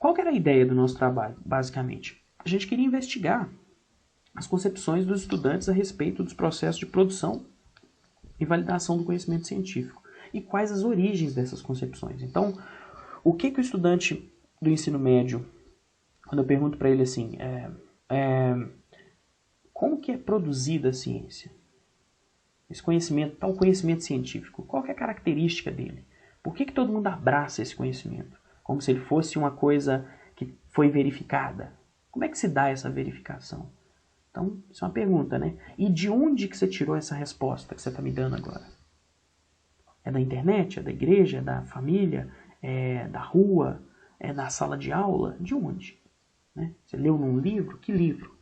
qual que era a ideia do nosso trabalho, basicamente? A gente queria investigar as concepções dos estudantes a respeito dos processos de produção e validação do conhecimento científico e quais as origens dessas concepções. Então, o que o estudante do ensino médio, quando eu pergunto para ele assim, como que é produzida a ciência? Esse conhecimento, tal conhecimento científico, qual que é a característica dele? Por que todo mundo abraça esse conhecimento? Como se ele fosse uma coisa que foi verificada. Como é que se dá essa verificação? Então, isso é uma pergunta, né? E de onde que você tirou essa resposta que você está me dando agora? É da internet? É da igreja? É da família? É da rua? É da sala de aula? De onde? Né? Você leu num livro? Que livro?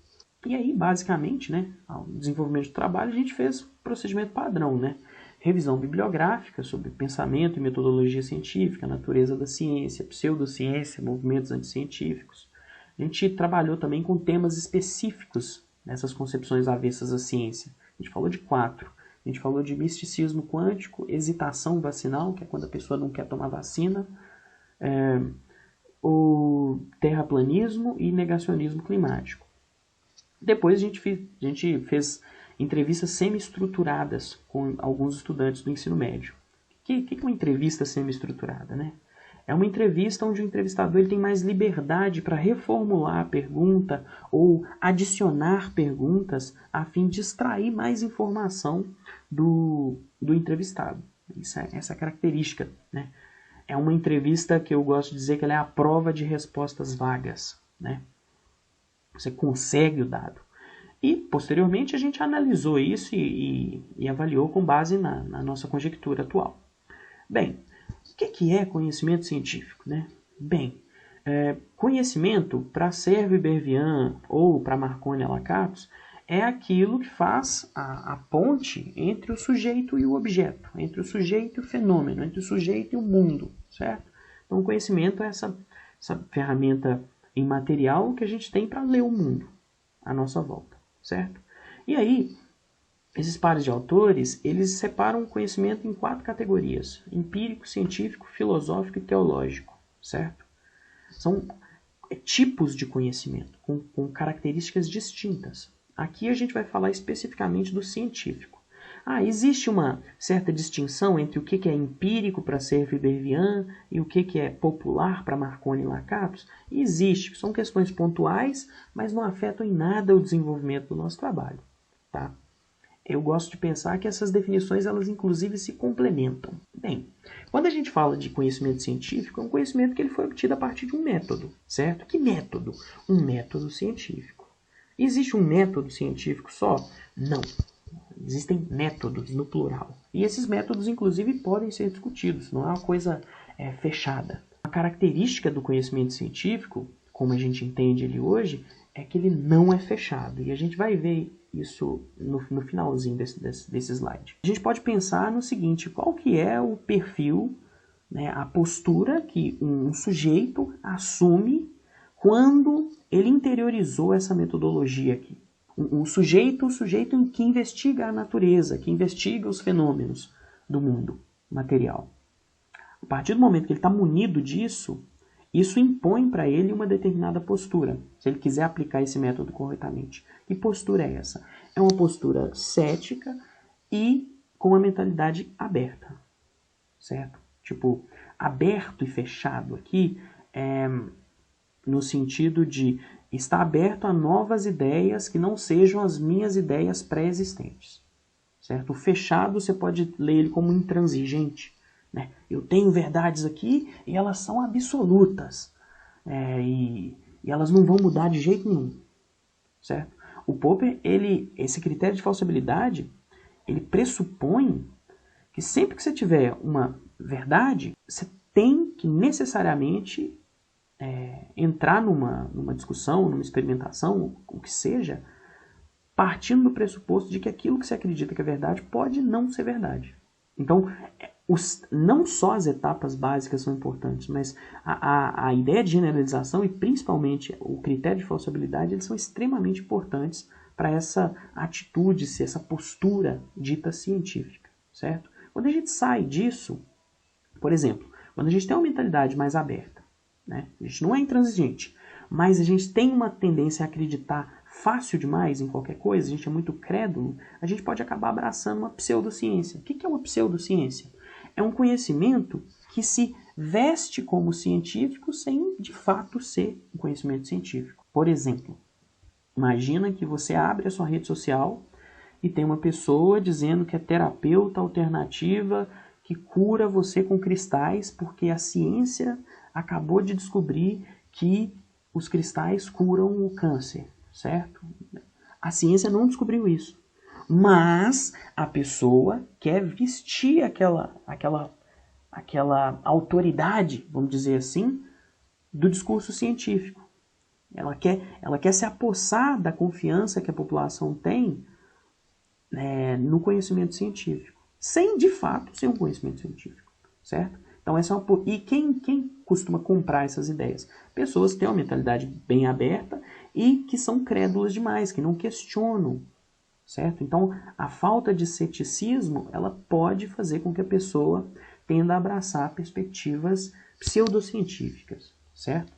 E aí, basicamente, né, ao desenvolvimento do trabalho, a gente fez procedimento padrão, né? Revisão bibliográfica sobre pensamento e metodologia científica, natureza da ciência, pseudociência, movimentos anticientíficos. A gente trabalhou também com temas específicos nessas concepções avessas à ciência. A gente falou de 4. A gente falou de misticismo quântico, hesitação vacinal, que é quando a pessoa não quer tomar vacina, o terraplanismo e negacionismo climático. Depois a gente fez entrevistas semi-estruturadas com alguns estudantes do ensino médio. O que é uma entrevista semi-estruturada, né? É uma entrevista onde o entrevistador ele tem mais liberdade para reformular a pergunta ou adicionar perguntas a fim de extrair mais informação do entrevistado. Essa é a característica, né? É uma entrevista que eu gosto de dizer que ela é a prova de respostas vagas, né? Você consegue o dado. E, posteriormente, a gente analisou isso e avaliou com base na nossa conjectura atual. Bem, o que é conhecimento científico, né? Bem, conhecimento, para Servo e Bervian ou para Marconi e Lakatos, é aquilo que faz a ponte entre o sujeito e o objeto, entre o sujeito e o fenômeno, entre o sujeito e o mundo, certo? Então, o conhecimento é essa ferramenta imaterial que a gente tem para ler o mundo à nossa volta, certo? E aí, esses pares de autores, eles separam o conhecimento em 4 categorias: empírico, científico, filosófico e teológico, certo? São tipos de conhecimento com características distintas. Aqui a gente vai falar especificamente do científico. Existe uma certa distinção entre o que é empírico para Servo e Bervian e o que é popular para Marconi e Lakatos? Existe, são questões pontuais, mas não afetam em nada o desenvolvimento do nosso trabalho. Tá? Eu gosto de pensar que essas definições, elas inclusive se complementam. Bem, quando a gente fala de conhecimento científico, é um conhecimento que ele foi obtido a partir de um método, certo? Que método? Um método científico. Existe um método científico só? Não. Existem métodos no plural. E esses métodos, inclusive, podem ser discutidos. Não é uma coisa fechada. A característica do conhecimento científico, como a gente entende ele hoje, é que ele não é fechado. E a gente vai ver isso no finalzinho desse slide. A gente pode pensar no seguinte: qual que é o perfil, né, a postura que um sujeito assume quando ele interiorizou essa metodologia aqui. O sujeito que investiga a natureza, que investiga os fenômenos do mundo material. A partir do momento que ele está munido disso, isso impõe para ele uma determinada postura, se ele quiser aplicar esse método corretamente. Que postura é essa? É uma postura cética e com uma mentalidade aberta, certo? Tipo, aberto e fechado aqui no sentido de estar aberto a novas ideias que não sejam as minhas ideias pré-existentes, certo? O fechado você pode ler ele como intransigente, né? Eu tenho verdades aqui e elas são absolutas, e elas não vão mudar de jeito nenhum, certo? O Popper, esse critério de falsibilidade, ele pressupõe que sempre que você tiver uma verdade, você tem que necessariamente entrar numa discussão, numa experimentação, o que seja, partindo do pressuposto de que aquilo que você acredita que é verdade pode não ser verdade. Então, não só as etapas básicas são importantes, mas a ideia de generalização e principalmente o critério de falsibilidade, eles são extremamente importantes para essa atitude, essa postura dita científica, certo? Quando a gente sai disso, por exemplo, quando a gente tem uma mentalidade mais aberta, né? A gente não é intransigente, mas a gente tem uma tendência a acreditar fácil demais em qualquer coisa, a gente é muito crédulo, a gente pode acabar abraçando uma pseudociência. O que é uma pseudociência? É um conhecimento que se veste como científico sem, de fato, ser um conhecimento científico. Por exemplo, imagina que você abre a sua rede social e tem uma pessoa dizendo que é terapeuta alternativa que cura você com cristais porque a ciência acabou de descobrir que os cristais curam o câncer, certo? A ciência não descobriu isso, mas a pessoa quer vestir aquela autoridade, vamos dizer assim, do discurso científico. Ela quer se apossar da confiança que a população tem no conhecimento científico, sem de fato ser um conhecimento científico, certo? Então essa é uma... E quem costuma comprar essas ideias? Pessoas que têm uma mentalidade bem aberta e que são crédulas demais, que não questionam, certo? Então a falta de ceticismo, ela pode fazer com que a pessoa tenda a abraçar perspectivas pseudocientíficas, certo?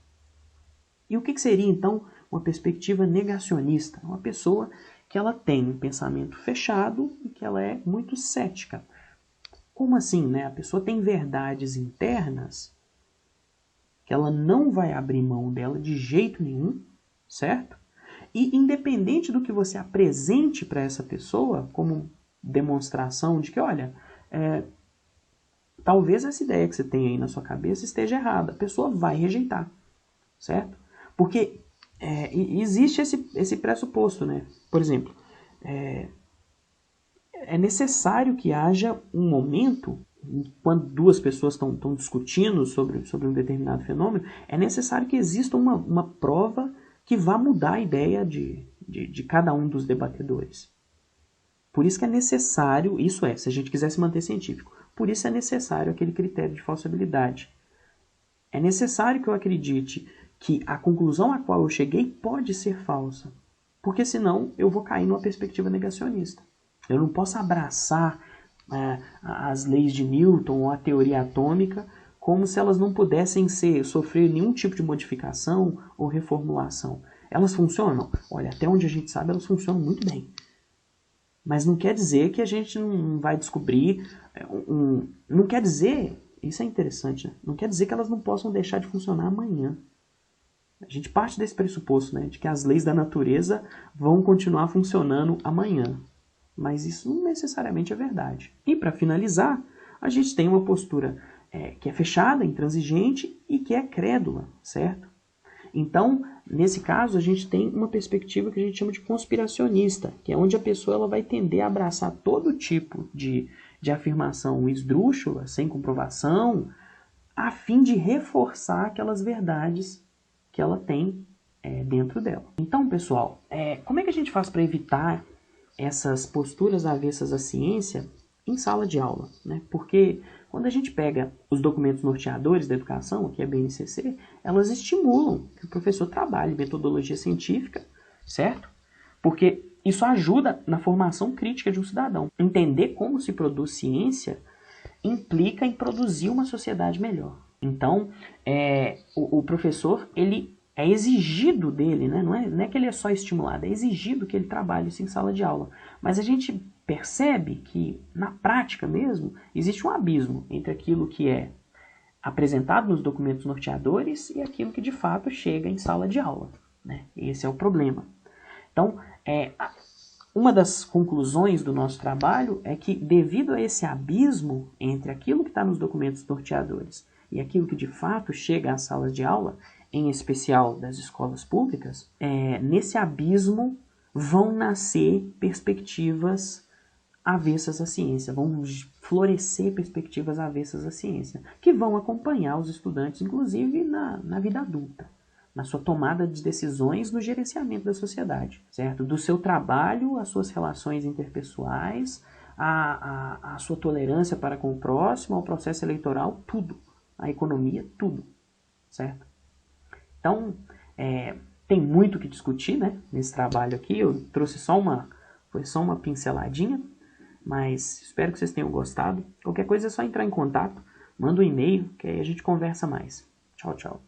E o que seria então uma perspectiva negacionista? Uma pessoa que ela tem um pensamento fechado e que ela é muito cética. Como assim, né? A pessoa tem verdades internas que ela não vai abrir mão dela de jeito nenhum, certo? E independente do que você apresente para essa pessoa como demonstração de que, olha, talvez essa ideia que você tem aí na sua cabeça esteja errada, a pessoa vai rejeitar, certo? Porque existe esse pressuposto, né? Por exemplo, é necessário que haja um momento, quando duas pessoas estão discutindo sobre um determinado fenômeno, é necessário que exista uma prova que vá mudar a ideia de cada um dos debatedores. Por isso que é necessário, se a gente quiser se manter científico, por isso é necessário aquele critério de falsibilidade. É necessário que eu acredite que a conclusão a qual eu cheguei pode ser falsa, porque senão eu vou cair numa perspectiva negacionista. Eu não posso abraçar as leis de Newton ou a teoria atômica como se elas não pudessem sofrer nenhum tipo de modificação ou reformulação. Elas funcionam? Olha, até onde a gente sabe, elas funcionam muito bem. Mas não quer dizer que a gente não vai descobrir... Não quer dizer... Isso é interessante, né? Não quer dizer que elas não possam deixar de funcionar amanhã. A gente parte desse pressuposto, né, de que as leis da natureza vão continuar funcionando amanhã. Mas isso não necessariamente é verdade. E para finalizar, a gente tem uma postura que é fechada, intransigente e que é crédula, certo? Então, nesse caso, a gente tem uma perspectiva que a gente chama de conspiracionista, que é onde a pessoa ela vai tender a abraçar todo tipo de afirmação esdrúxula, sem comprovação, a fim de reforçar aquelas verdades que ela tem dentro dela. Então, pessoal, como é que a gente faz para evitar essas posturas avessas à ciência em sala de aula, né? Porque quando a gente pega os documentos norteadores da educação, aqui é a BNCC, elas estimulam que o professor trabalhe metodologia científica, certo? Porque isso ajuda na formação crítica de um cidadão. Entender como se produz ciência implica em produzir uma sociedade melhor. Então, o professor, ele é exigido dele, né? Não é que ele é só estimulado, é exigido que ele trabalhe isso em sala de aula. Mas a gente percebe que, na prática mesmo, existe um abismo entre aquilo que é apresentado nos documentos norteadores e aquilo que de fato chega em sala de aula, né? Esse é o problema. Então, uma das conclusões do nosso trabalho é que, devido a esse abismo entre aquilo que está nos documentos norteadores e aquilo que de fato chega às salas de aula, em especial das escolas públicas, nesse abismo vão nascer perspectivas avessas à ciência, vão florescer perspectivas avessas à ciência, que vão acompanhar os estudantes, inclusive na vida adulta, na sua tomada de decisões, no gerenciamento da sociedade, certo? Do seu trabalho, as suas relações interpessoais, a sua tolerância para com o próximo, ao processo eleitoral, tudo. A economia, tudo, certo? Então, tem muito o que discutir, né, nesse trabalho aqui. Eu trouxe foi só uma pinceladinha, mas espero que vocês tenham gostado. Qualquer coisa é só entrar em contato, manda um e-mail, que aí a gente conversa mais. Tchau, tchau.